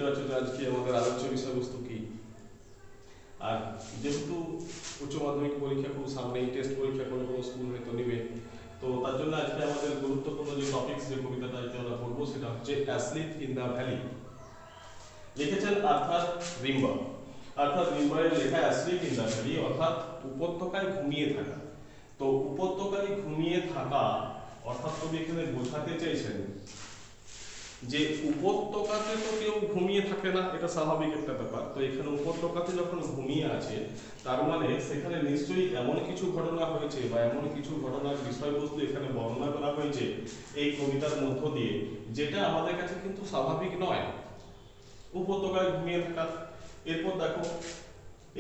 পারছো যে আজকে আমাদের আলোচ্য বিষয়বস্তু কি। আর যেহেতু উচ্চ মাধ্যমিক পরীক্ষা খুব সামনেই, টেস্ট পরীক্ষা কোনো কোনো স্কুল হয়তো নেবে, তো তার জন্য আজকে আমাদের গুরুত্বপূর্ণ যে টপিকস, যে কবিতাটা আজকে আমরা পড়বো সেটা হচ্ছে অ্যাসলিপ ইন দ্য ভ্যালি। লিখেছেন আর্থার রিম্বার। আর্থার রিম্বারের লেখা অ্যাসলিপ ইন দ্য ভ্যালি, অর্থাৎ উপত্যকায় ঘুমিয়ে থাকা। তো উপত্যকায় ঘুমিয়ে থাকা অর্থাৎ কবি এখানে বোঝাতে চাইছেন যে উপত্যকাতে তো কেউ ঘুমিয়ে থাকে না, এটা স্বাভাবিক একটা ব্যাপার। তো এখানে উপত্যকাতে যখন ঘুমিয়ে আছে, তার মানে সেখানে নিশ্চয়ই এমন কিছু ঘটনা হয়েছে বা এমন কিছু ঘটনার বিষয়বস্তু এখানে বর্ণনা করা হয়েছে এই কবিতার মধ্য দিয়ে, যেটা আমাদের কাছে কিন্তু স্বাভাবিক নয়। উপত্যকায় ঘুমিয়ে থাকা, এরপর দেখো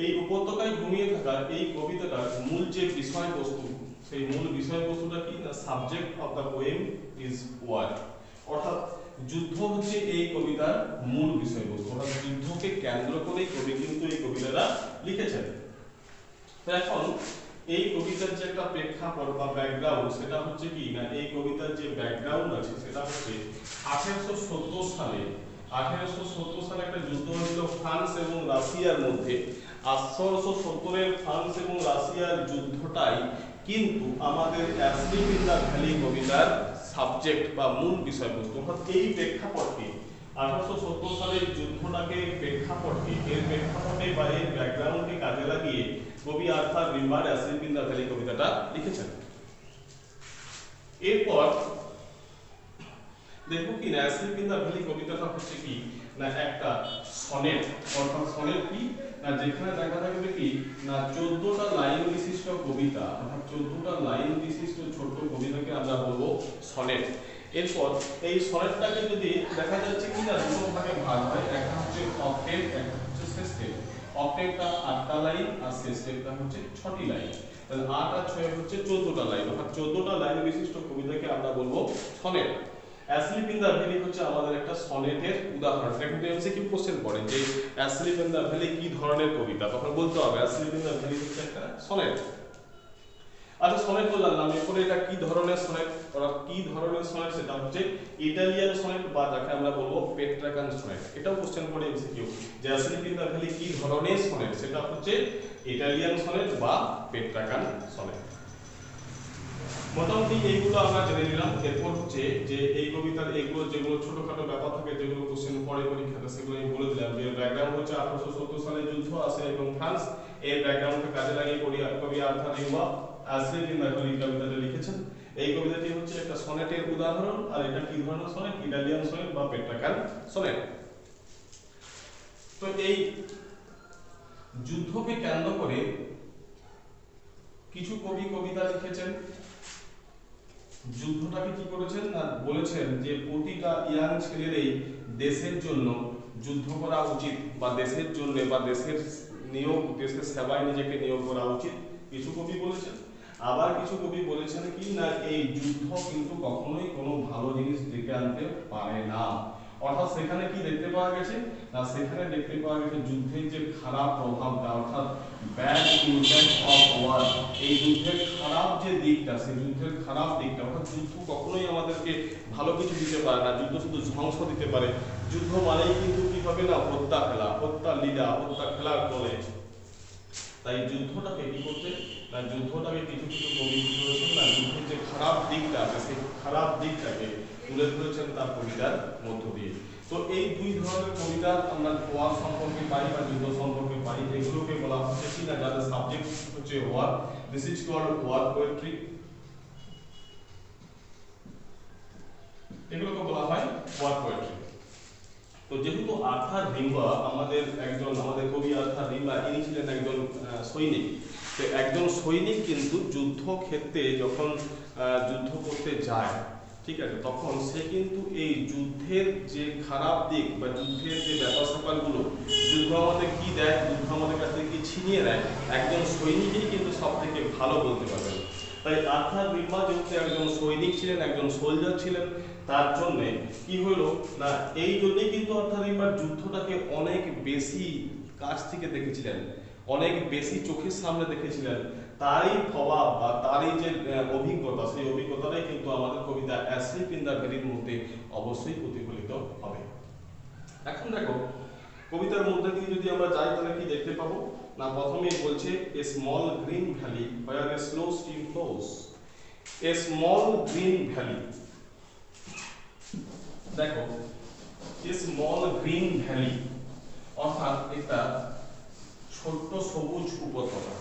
এই উপত্যকায় ঘুমিয়ে থাকার এই কবিতাটার মূল যে বিষয়বস্তু, সেই মূল বিষয়বস্তুটা কি না, subject of the poem is war. অর্থাৎ যুদ্ধ হচ্ছে এই কবিতার মূল বিষয়বস্তু, অর্থাৎ যুদ্ধকে কেন্দ্র করেই কবি কিন্তু এই কবিতাটা লিখেছেন। তো এখন এই কবিতার যে একটা প্রেক্ষাপট বা ব্যাকগ্রাউন্ড, সেটা হচ্ছে কি না, এই কবিতার যে ব্যাকগ্রাউন্ড আছে সেটা হচ্ছে 1870 সালে 1870 সালে একটা যুদ্ধ হয়েছিল ফ্রান্স এবং রাশিয়ার মধ্যে। 1870-এর ফ্রান্স এবং রাশিয়ার যুদ্ধটাই কিন্তু আমাদের অ্যাসলিপ ইন দ্য ভ্যালি কবিতার সাবজেক্ট বা মূল বিষয়বস্তু। অর্থাৎ এই প্রেক্ষাপটকে 1870 সালের যুদ্ধটাকে প্রেক্ষাপটকে, এর প্রেক্ষাপটে বা এর ব্যাকগ্রাউন্ডকে কাজে লাগিয়ে কবি Arthur Rimbaud asleep in the valley কবিতাটা লিখেছেন। এরপর দেখো কি না, অ্যাসলিপ ইন দ্য ভ্যালি কবিতাটা হচ্ছে কি না একটা সনেট। অর্থাৎ সনেট কি না, যেখানে দেখা থাকবে কি না 14টা লাইন বিশিষ্ট কবিতা, অর্থাৎ 14টা লাইন বিশিষ্ট ছোট্ট কবিতাকে আমরা বলবো সনেট। এরপর এই সনেটটাকে যদি দেখা যাচ্ছে কি না দুটো ভাগে ভাগ হয়, একটা হচ্ছে অক্টেভ, একটা হচ্ছে সেস্টেভ। অক্টেভটা 8টা লাইন আর সেস্টেভটা হচ্ছে 6টি লাইন। তাহলে 8 আর 6 হচ্ছে 14টা লাইন, অর্থাৎ 14টা লাইন বিশিষ্ট কবিতাকে আমরা বলবো sonnet. Asleep in the valley হচ্ছে আমাদের একটা সনেটের উদাহরণ। এটা কিন্তু এমসিকিউ কোশ্চেন পড়ে যে অ্যাসলিপ ইন দ্য ভ্যালি কি ধরনের কবিতা, তখন বলতে হবে অ্যাসলিপ ইন দ্য ভ্যালি হচ্ছে একটা সনেট। আচ্ছা, সনেট বললাম না, এরপরে এটা কি ধরনের সনেট, অর্থাৎ কি ধরনের সনেট, সেটা হচ্ছে ইটালিয়ান সনেট বা যাকে আমরা বলবো পেট্রাকান সনেট। এটাও কোশ্চেন পড়ে এমসিকিউ যে অ্যাসলিপ ইন দ্য ভ্যালি কি ধরনের সনেট, সেটা হচ্ছে ইটালিয়ান সনেট বা পেট্রাকান সনেট। মোটামুটি এইগুলো আমরা জেনে নিলাম। এরপর হচ্ছে যে এই কবিতার এইগুলো যেগুলো ছোটখাটো ব্যাপার থাকে, যেগুলো কোশ্চেন পড়ে পরীক্ষাতে, সেগুলো আমি বলে দিলাম। যে ব্যাকগ্রাউন্ড হচ্ছে 1870 সালে যুদ্ধ আছে এবং ফ্রান্স, এর ব্যাকগ্রাউন্ডকে কাজে লাগিয়ে কবি Arthur Rimbaud asleep in the valley কবিতাটা লিখেছেন। এই কবিতাটি হচ্ছে একটা সনেটের উদাহরণ। আর এটা কি ধরনের সনেট, ইটালিয়ান সনেট বা পেট্রাকান সনেট। তো এই যুদ্ধকে কেন্দ্র করে কিছু কবি কবিতা লিখেছেন। যুদ্ধটাকে কি করেছেন না, বলেছেন যে প্রতিটা ইয়াং ছেলেরই দেশের জন্য যুদ্ধ করা উচিত, বা দেশের জন্য বা দেশের দেশের সেবায় নিজেকে নিয়োগ করা উচিত, কিছু কবি বলেছেন। আবার কিছু কবি বলেছেন কি না, এই যুদ্ধ কিন্তু কখনোই কোনো ভালো জিনিস ডেকে আনতে পারে না। অর্থাৎ সেখানে কি দেখতে পাওয়া গেছে না, সেখানে দেখতে পাওয়া গেছে যুদ্ধের যে খারাপ প্রভাবটা, অর্থাৎ ব্যাড ইমপ্যাক্ট অফ ওয়ার, এই যুদ্ধের খারাপ যে দিকটা, সেই যুদ্ধের খারাপ দিকটা, অর্থাৎ যুদ্ধ কখনোই আমাদেরকে ভালো কিছু দিতে পারে না, যুদ্ধ শুধু ধ্বংস দিতে পারে। যুদ্ধ মানেই কিন্তু কি হবে না, হত্যা খেলা, হত্যা লীলা, হত্যা খেলার বলে। তাই যুদ্ধটাকে কি করতে না, যুদ্ধটাকে কিছু কিছু কবি কি করেছেন না, যুদ্ধের যে খারাপ দিকটা আছে সেই খারাপ দিকটাকে তুলে ধরেছেন তার কবিতার মধ্য দিয়ে। তো এই দুই ধরনের কবিতা আমরা ওয়ার সম্পর্কে পাই বা যুদ্ধ সম্পর্কে পাই, এগুলোকে বলা হচ্ছে কি না, যাদের সাবজেক্ট হচ্ছে war, this is called war poetry. এগুলোকে বলা হয় ওয়ার পোয়েট্রি। তো যেহেতু আর্থার রিম্বার আমাদের কবি আর্থার রিম্বার, ইনি ছিলেন একজন সৈনিক। তো একজন সৈনিক কিন্তু যুদ্ধক্ষেত্রে যখন যুদ্ধ করতে যায়, ঠিক আছে, তখন সে কিন্তু এই যুদ্ধের যে খারাপ দিক বা যুদ্ধের যে ব্যাপার স্যাপারগুলো, যুদ্ধ আমাদের কি দেয়, যুদ্ধ আমাদের কাছ থেকে কি ছিনিয়ে নেয়, একজন সৈনিকই কিন্তু সব থেকে ভালো বলতে পারবেন। তাই আর্থার রিম্বার যেহেতু একজন সৈনিক ছিলেন, একজন সোলজার ছিলেন, তার জন্য কি হলো না, এই জন্যই কিন্তু আর্থার রিম্বার যুদ্ধটাকে অনেক বেশি কাছ থেকে দেখেছিলেন, অনেক বেশি চোখের সামনে দেখেছিলেন। তারই প্রভাব বা তারই যে অভিজ্ঞতা, সেই অভিজ্ঞতাটাই কিন্তু আমাদের কবিতা অ্যাসলিপ ইন দ্য ভ্যালির মধ্যে অবশ্যই প্রতিফলিত হবে। এখন দেখো কবিতার মধ্যে দিয়ে যদি আমরা যাই তাহলে কি দেখতে পাবো না, প্রথমেই বলছে a small green valley where a slow stream flows. A small green valley, দেখো এ স্মল গ্রিন ভ্যালি অর্থাৎ একটা ছোট্ট সবুজ উপত্যকা,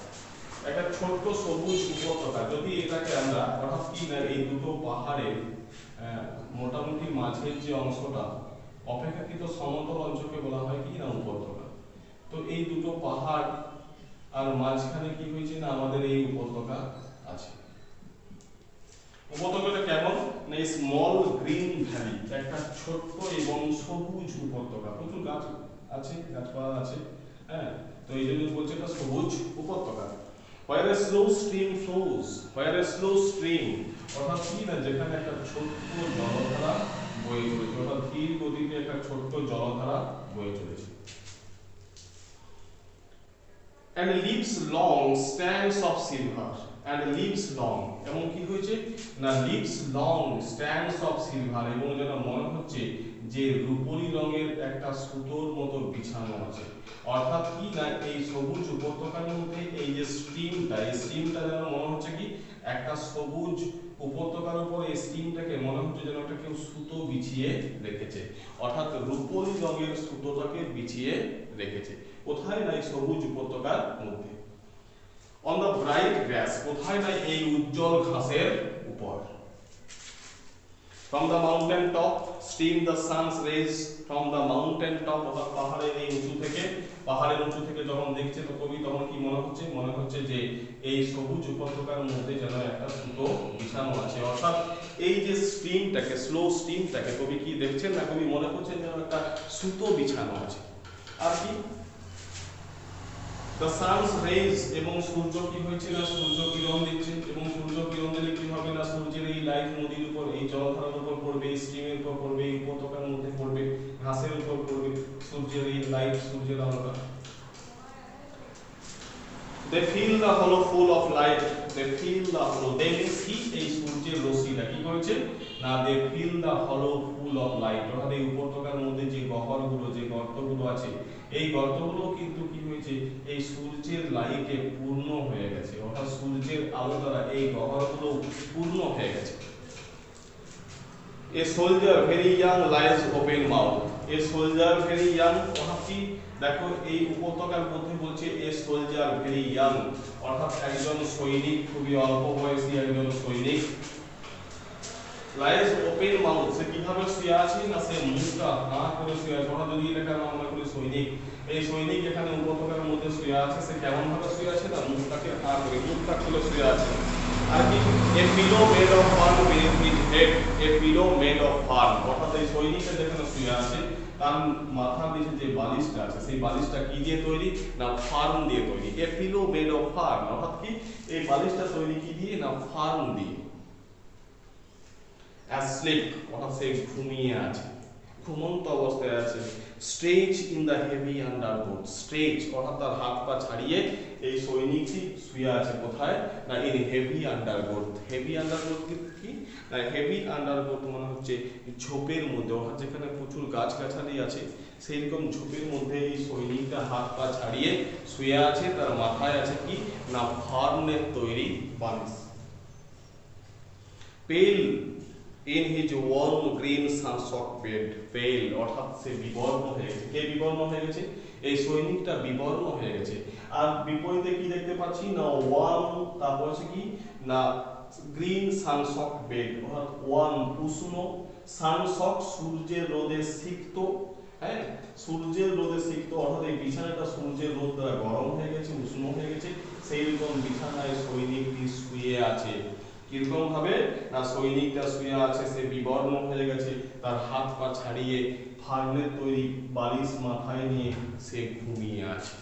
একটা ছোট্ট সবুজ উপত্যকা। যদি এটাকে আমরা অর্থাৎ কি না এই দুটো পাহাড়ের মোটামুটি মাঝের যে অংশটা অপেক্ষাকৃত সমতল অঞ্চলকে বলা হয় কি না উপত্যকা। তো এই দুটো পাহাড় আর মাঝখানে কি হয়েছে না আমাদের এই উপত্যকা আছে। উপত্যকাটা কেমন না স্মল গ্রিন ভ্যালি, একটা ছোট্ট এবং সবুজ উপত্যকা, প্রচুর গাছ আছে, গাছপালা আছে, হ্যাঁ। তো এই জন্য বলছে এটা সবুজ উপত্যকা। Where a slow stream flows, where a slow stream অর্থাৎ কি না যেখানে একটা ছোট্ট জলধারা বয়ে চলেছে, অর্থাৎ ধীর গতিতে একটা ছোট্ট জলধারা বয়ে চলেছে। And leaves long stands of silver, and leaves long এবং কি হয়েছে না leaves long stands of silver এবং যেন মনে হচ্ছে যে রূপোলি রঙের একটা সুতোর মতো বিছানো আছে। অর্থাৎ কি না এই সবুজ উপত্যকার মধ্যে এই যে স্ট্রিমটা, এই স্ট্রিমটা যেন মনে হচ্ছে কি একটা সবুজ উপত্যকার উপর এই স্ট্রিমটাকে মনে হচ্ছে যেন একটা কেউ সুতো বিছিয়ে রেখেছে, অর্থাৎ রূপোলি রঙের সুতোটাকে বিছিয়ে রেখেছে। কোথায় না এই সবুজ উপত্যকার মধ্যে। অন দ্য ব্রাইট গ্রাস, কোথায় না এই উজ্জ্বল ঘাসের উপর। From the mountain top stream the sun's rays, from the mountain top অর্থাৎ পাহাড়ের এই উঁচু থেকে, পাহাড়ের উঁচু থেকে যখন দেখছে তো কবি তখন কি মনে হচ্ছে, মনে হচ্ছে যে এই সবুজ উপত্যকার মধ্যে যেন একটা সুতো বিছানো আছে। অর্থাৎ এই যে স্ট্রিমটাকে, স্লো স্ট্রিমটাকে কবি কি দেখছেন না, কবি মনে করছেন যেন একটা সুতো বিছানো আছে। আর কি the sun's rays এবং সূর্য কি হয়েছে না সূর্য কিরণ দিচ্ছে, এবং সূর্য কিরণ দিলে কি হবে না সূর্যের এই লাইট নদীর উপর, এই জলধারার উপর পড়বে, এই স্ট্রিমের উপর পড়বে, এই উপত্যকার মধ্যে পড়বে, ঘাসের উপর পড়বে সূর্যের এই লাইট, সূর্যের আলোটা। they feel the hollow full of light, they feel the hollow, they means কি এই সূর্যের রশ্মিটা কি করেছে না they feel the hollow full of light, অর্থাৎ এই উপত্যকার মধ্যে যে গহ্বরগুলো, যে গর্তগুলো আছে এই গর্তগুলো কিন্তু কি হয়েছে এই সূর্যের লাইটে পূর্ণ হয়ে গেছে, অর্থাৎ সূর্যের আলো দ্বারা এই গহ্বরগুলো পূর্ণ হয়ে গেছে। A soldier very young lies open mouth, a soldier very young অর্থাৎ কি দেখো এই উপত্যকার মধ্যে বলছে a soldier very young অর্থাৎ একজন সৈনিক, খুবই অল্প বয়সী একজন সৈনিক, lies open mouth সে কিভাবে শুয়ে আছে না সে মুখটা হাঁ করে শুয়ে আছে। অর্থাৎ যদি এটাকে আমরা করি সৈনিক, এই সৈনিক এখানে উপত্যকার মধ্যে শুয়ে আছে, সে কেমন ভাবে শুয়ে আছে না মুখটাকে হাঁ করে, মুখটা খুলে শুয়ে আছে। আর কি a pillow made of fern beneath his head, a pillow made of fern অর্থাৎ এই সৈনিকটা যেখানে শুয়ে আছে তার মাথার নিচে যে বালিশটা আছে সেই বালিশটা কি দিয়ে তৈরি না ফার্ন দিয়ে তৈরি। a pillow made of fern অর্থাৎ কি এই বালিশটা তৈরি কি দিয়ে না ফার্ন দিয়ে। asleep অর্থাৎ সে ঘুমিয়ে আছে, ঘুমন্ত অবস্থায় আছে। stretch in the heavy underwood, stretch অর্থাৎ তার হাত পা ছাড়িয়ে এই সৈনিকটি শুয়ে আছে কোথায় না in heavy underwood, heavy underwood কি না heavy underwood মানে হচ্ছে ঝোপের মধ্যে, অর্থাৎ যেখানে প্রচুর গাছগাছালি আছে সেই রকম ঝোপের মধ্যে এই সৈনিকটা হাত পা ছাড়িয়ে শুয়ে আছে, তার মাথায় আছে কি না ফার্নের তৈরি বালিশ। pale in his warm green sun-soaked bed, pale অর্থাৎ সে বিবর্ণ হয়ে গেছে। কে বিবর্ণ হয়ে গেছে এই সৈনিকটা বিবর্ণ হয়ে গেছে। আর বিপরীতে কি দেখতে পাচ্ছি না ওয়ার্ম, তারপর আছে কি না গ্রিন সানসক বেড অর্থাৎ ওয়ার্ম উষ্ণ, সানসক সূর্যের রোদে সিক্ত, হ্যাঁ সূর্যের রোদে সিক্ত অর্থাৎ এই বিছানাটা সূর্যের রোদ দ্বারা গরম হয়ে গেছে, উষ্ণ হয়ে গেছে, সেই রকম বিছানায় সৈনিকটি শুয়ে আছে। কিরকম ভাবে না সৈনিকটা শুয়ে আছে, সে বিবর্ণ হয়ে গেছে, তার হাত পা ছাড়িয়ে ফার্নের তৈরি বালিশ মাথায় নিয়ে সে ঘুমিয়ে আছে।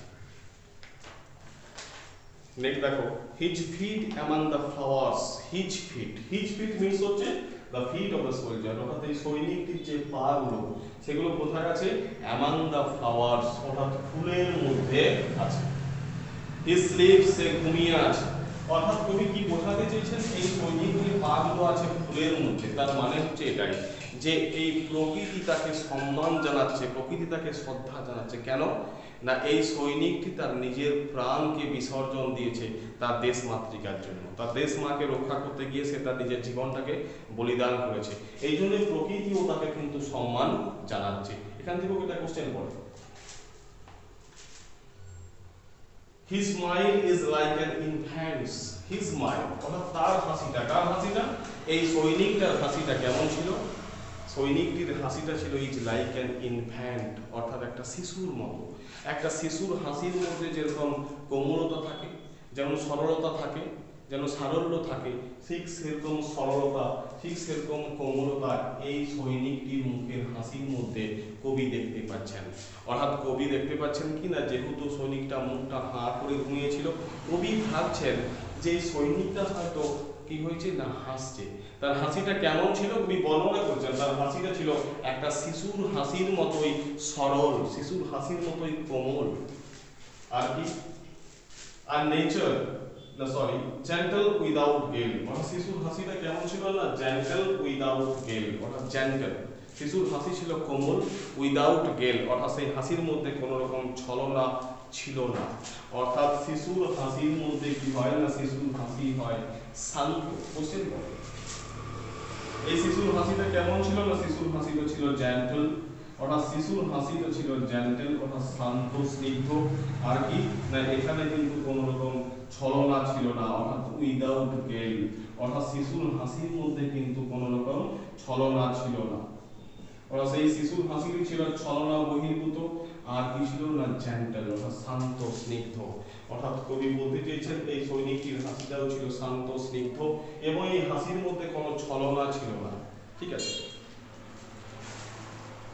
নেক্সট দেখো his feet among the flowers, his feet, his feet means হচ্ছে the feet of the soldier অর্থাৎ এই সৈনিকটির যে পা গুলো সেগুলো কোথায় আছে অ্যামং দ্য ফ্লাওয়ার্স অর্থাৎ ফুলের মধ্যে আছে। হি স্লিপস সে ঘুমিয়ে আছে অর্থাৎ কবি কি বোঝাতে চেয়েছেন, এই সৈনিকগুলি পাগুলো আছে ফুলের মধ্যে, তার মানে হচ্ছে এটাই যে এই প্রকৃতি তাকে সম্মান জানাচ্ছে, প্রকৃতি তাকে শ্রদ্ধা জানাচ্ছে। কেন না, এই সৈনিকটি তার নিজের প্রাণকে বিসর্জন দিয়েছে তার দেশ মাতৃকার জন্য, তার দেশ মাকে রক্ষা করতে গিয়ে সে তার নিজের জীবনটাকে বলিদান করেছে। এই জন্য প্রকৃতিও তাকে কিন্তু সম্মান জানাচ্ছে। এখান থেকে একটা কোশ্চেন পড়ে, His smile is like an infant's. His smile, অর্থাৎ তার হাসিটা, কার হাসিটা, এই সৈনিকটার হাসিটা কেমন ছিল, সৈনিকটির হাসিটা ছিল ইজ লাইক অ্যান ইনফ্যান্ট, অর্থাৎ একটা শিশুর মতো। একটা শিশুর হাসির মধ্যে যেরকম কোমলতা থাকে, যেমন সরলতা থাকে, যেন সারল্য থাকে, ঠিক সেরকম সরলতা, ঠিক সেরকম কোমলতা এই সৈনিকটির মুখের হাসির মধ্যে কবি দেখতে পাচ্ছেন। অর্থাৎ কবি দেখতে পাচ্ছেন কি না, যেহেতু সৈনিকটা মুখটা হাঁ করে ঘুমিয়েছিল, কবি ভাবছেন যে সৈনিকটা হয়তো কি হয়েছে না হাসছে। তার হাসিটা কেমন ছিল কবি বর্ণনা করছেন, তার হাসিটা ছিল একটা শিশুর হাসির মতোই সরল, শিশুর হাসির মতোই কোমল। আর কি, আর নেচার না সরি জেন্টল উইদাউট গেল, অর্থাৎ শিশুর হাসিটা কেমন ছিল না, জেন্টল উইদাউট গেল, অর্থাৎ জেন্টল, শিশুর হাসি ছিল কোমল, উইদাউট গেল, অর্থাৎ সেই হাসির মধ্যে কোনো রকম ছলনা ছিল না। অর্থাৎ শিশুর হাসির মধ্যে কি হয় না, শিশুর হাসি হয় শান্ত। কোশ্চেন করে এই শিশুর হাসিটা কেমন ছিল না, শিশুর হাসিটা ছিল জেন্টল, অর্থাৎ শিশুর হাসিটা ছিল জেন্টল, অর্থাৎ শান্ত স্নিগ্ধ। আর কি না, এখানে কিন্তু কোনো রকম ছলনা ছিল না, অর্থাৎ উইদাউট গেল, অর্থাৎ শিশুর হাসির মধ্যে কিন্তু কোনো রকম ছলনা ছিল না, অর্থাৎ সেই শিশুর হাসিটি ছিল ছলনা বহির্ভূত। আর কি ছিল না, জেন্টল, অর্থাৎ শান্ত স্নিগ্ধ। অর্থাৎ কবি বলতে চেয়েছেন এই সৈনিকটির হাসিটাও ছিল শান্ত স্নিগ্ধ এবং এই হাসির মধ্যে কোনো ছলনা ছিল না। ঠিক আছে,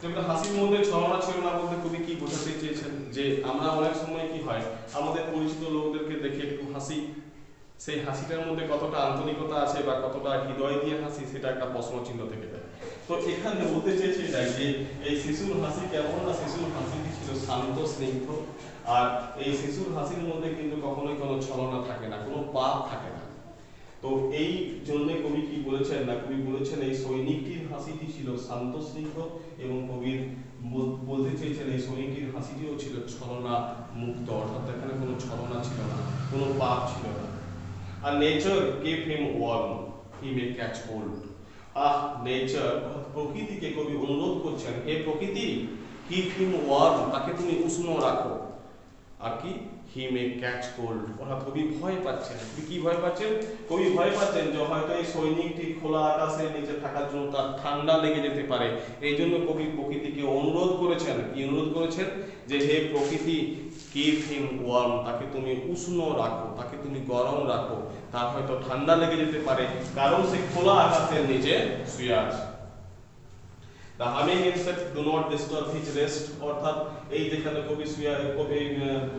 যেটা হাসির মধ্যে ছলনা ছিল না বলতে কবি কি বোঝাতে চেয়েছেন, যে আমরা অনেক সময় কি হয় আমাদের পরিচিত লোকদেরকে দেখে একটু হাসি, সেই হাসিটার মধ্যে কতটা আন্তরিকতা আছে বা কতটা হৃদয় দিয়ে হাসি, সেটা একটা প্রশ্ন চিহ্ন থেকে যায়। তো এখানে বলতে চেয়েছে এটাই যে এই শিশুর হাসি কেমন না, শিশুর হাসিটি ছিল শান্ত স্নিগ্ধ, আর এই শিশুর হাসির মধ্যে কিন্তু কখনোই কোনো ছলনা থাকে না, কোনো পাপ থাকে না। তো এই জন্য কবি কি বলেছেন না, কবি বলেছেন এই সৈনিকটির হাসিটি ছিল শান্ত স্নিগ্ধ এবং কবির বলতে চেয়েছেন এই সৈনিকটির হাসিটিও ছিল ছলনা মুক্ত, অর্থাৎ এখানে কোনো ছলনা ছিল না, কোনো পাপ ছিল না। আর নেচার গেভ হিম ওয়ার্ম হি মে ক্যাচ হোল্ড। নেচার অর্থাৎ প্রকৃতিকে কবি অনুরোধ করছেন, হে প্রকৃতি গিভ হিম ওয়ার্ম, তাকে তুমি উষ্ণ রাখো। আর কি, হি মে ক্যাচ কোল্ড, অর্থাৎ কবি ভয় পাচ্ছেন। কবি কি ভয় পাচ্ছেন, কবি ভয় পাচ্ছেন যে হয়তো এই সৈনিকটি খোলা আকাশের নিচে থাকার জন্য তার ঠান্ডা লেগে যেতে পারে। এই জন্য কবি প্রকৃতিকে অনুরোধ করেছেন, কি অনুরোধ করেছেন, যে হে প্রকৃতি গিভ হিম ওয়ার্ম, তাকে তুমি উষ্ণ রাখো, তাকে তুমি গরম রাখো, তার হয়তো ঠান্ডা লেগে যেতে পারে কারণ সে খোলা আকাশের নিচে শুয়ে আছে। The humming insect do not disturb his rest, অর্থাৎ এই যেখানে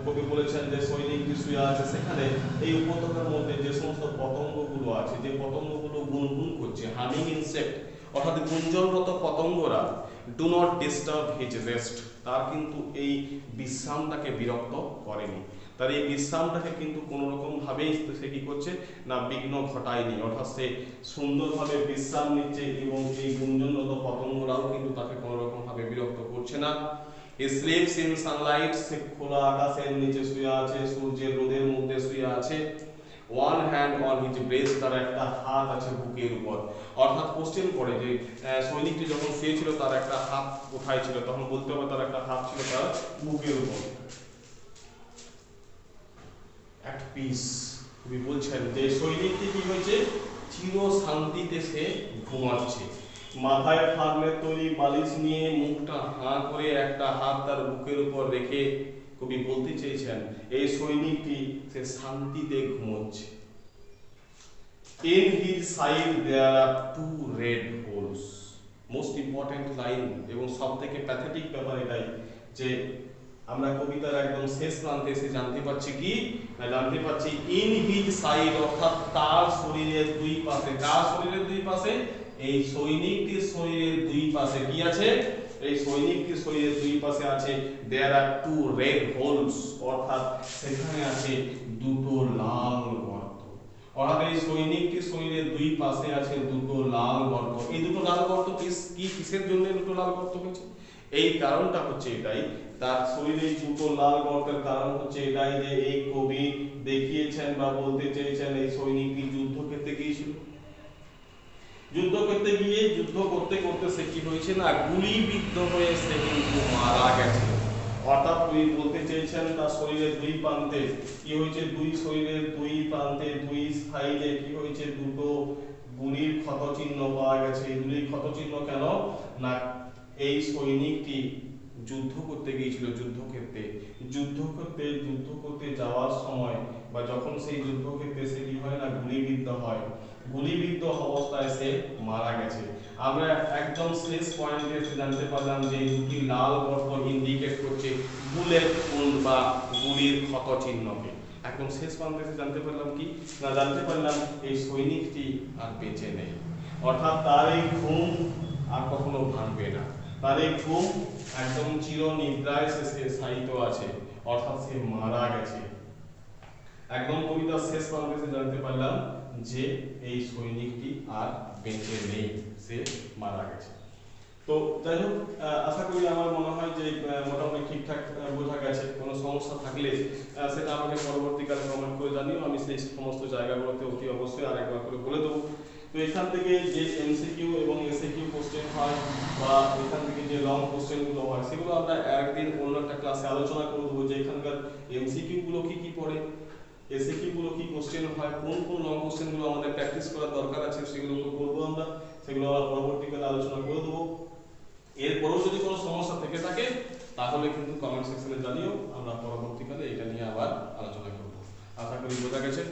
কবি বলেছেন যে সৈনিকটি শুয়ে আছে, সেখানে এই উপত্যকার মধ্যে যে সমস্ত পতঙ্গগুলো আছে, যে পতঙ্গগুলো গুনগুন করছে, হামিং ইনসেক্ট অর্থাৎ গুঞ্জনরত পতঙ্গরা, do not disturb his rest, তার কিন্তু এই বিশ্রামটাকে বিরক্ত করেনি, তার এই বিশ্রামটাকে কিন্তু কোনো রকম ভাবেই সে কি করছে না বিঘ্ন ঘটায়নি, অর্থাৎ সে সুন্দরভাবে বিশ্রাম নিচ্ছে এবং এই গুঞ্জনরত পতঙ্গরাও কিন্তু তাকে কোনো রকম ভাবে বিরক্ত করছে না। He sleeps in sunlight, সে খোলা আকাশের নিচে শুয়ে আছে, সূর্যের রোদের মধ্যে শুয়ে আছে। One hand on his breast, তার একটা হাত আছে বুকের উপর। অর্থাৎ কোশ্চেন করে যে সৈনিকটি যখন শুয়েছিল তার একটা হাত কোথায় ছিল, তখন বলতে হবে তার একটা হাত ছিল তার বুকের উপর। At peace, কবি বলছেন যে সৈনিকটি কি হয়েছে, চির শান্তিতে সে ঘুমাচ্ছে, মাথায় ফার্মের তৈরি বালিশ নিয়ে মুখটা হাঁ করে একটা হাত তার বুকের উপর রেখে কবি বলতে চেয়েছেন এই সৈনিকটি সে শান্তিতে ঘুমোচ্ছে। In his side there are two red holes, most important line এবং সবথেকে প্যাথেটিক ব্যাপার এটাই যে আমরা কবিতার একদম শেষ প্রান্তে এসে জানতে পারছি কি না, জানতে পারছি ইন হিজ সাইড, অর্থাৎ তার শরীরের দুই পাশে, কার শরীরের দুই পাশে, এই সৈনিকটির শরীরের দুই পাশে কি আছে, এই সৈনিকটির শরীরের দুই পাশে আছে দেয়ার আর টু রেড হোলস, অর্থাৎ সেখানে আছে দুটো লাল গর্ত। অর্থাৎ এই সৈনিকটির শরীরের দুই পাশে আছে দুটো লাল গর্ত। এই দুটো লাল গর্ত কিসের জন্য দুটো লাল গর্ত হয়েছে? এই কারণটা হচ্ছে এটাই, তার শরীরে দুটো লাল গর্তের কারণ হচ্ছে এটাই যে এই কবি দেখিয়েছেন বা বলতে চেয়েছেন এই সৈনিকটি যুদ্ধক্ষেত্রে গিয়েছিল। যুদ্ধক্ষেত্রে গিয়ে যুদ্ধ করতে করতে সে কি হয়েছে না গুলিবিদ্ধ হয়ে সে কিন্তু মারা গেছে। অর্থাৎ কবি বলতে চেয়েছেন তার শরীরের দুই প্রান্তে কি হয়েছে, শরীরের দুই প্রান্তে দুই সাইডে কি হয়েছে, দুটো গুলির ক্ষত চিহ্ন পাওয়া গেছে। এই গুলির ক্ষত চিহ্ন কেন না এই সৈনিকটি যুদ্ধ করতে গিয়েছিল যুদ্ধক্ষেত্রে। যুদ্ধ করতে যাওয়ার সময় বা যখন সেই যুদ্ধক্ষেত্রে সে কি হয় না গুলিবিদ্ধ হয়, গুলিবিদ্ধ অবস্থায় সে মারা গেছে। আমরা একদম শেষ পয়েন্টে এসে জানতে পারলাম যে দুটি লাল গর্ত ইন্ডিকেট করছে বুলেট উন্ড বা গুলির ক্ষত চিহ্নকে। একদম শেষ পয়েন্টে এসে জানতে পারলাম কি না, জানতে পারলাম এই সৈনিকটি আর বেঁচে নেই। অর্থাৎ তার এই ঘুম আর কখনো ভাঙবে না, তার এই ঘুম একদম চির নিদ্রায় সে শায়িত আছে, অর্থাৎ সে মারা গেছে। একদম কবিতার শেষ প্রান্তে জানতে পারলাম যে এই সৈনিকটি আর বেঁচে নেই, সে মারা গেছে। তো যাই হোক, আশা করি আমার মনে হয় যে মোটামুটি ঠিকঠাক বোঝা গেছে। কোনো সমস্যা থাকলে সেটা আমাকে পরবর্তীকালে কমেন্ট করে জানিও, আমি সেই সমস্ত জায়গাগুলোতে অতি অবশ্যই আরেকবার করে বলে দেবো। তো এখান থেকে যে এমসিকিউ এবং এসএকিউ কোশ্চেন হয় বা এখান থেকে যে লং কোশ্চেনগুলো হয় সেগুলো আমরা একদিন অন্য একটা ক্লাসে আলোচনা করে দেবো, যে এখানকার এমসিকিউ গুলো কি কি পড়ে, এসএকিউ গুলো কি কোশ্চেন হয়, কোন কোন লং কোশ্চেন গুলো আমাদের প্র্যাকটিস করার দরকার আছে সেগুলো করবো আমরা, সেগুলো আমরা পরবর্তীকালে আলোচনা করে দেবো। এরপরও যদি কোনো সমস্যা থেকে থাকে তাহলে কিন্তু কমেন্ট সেকশনে জানিও, আমরা পরবর্তীকালে এটা নিয়ে আবার আলোচনা করব। আশা করি বোঝা গেছে।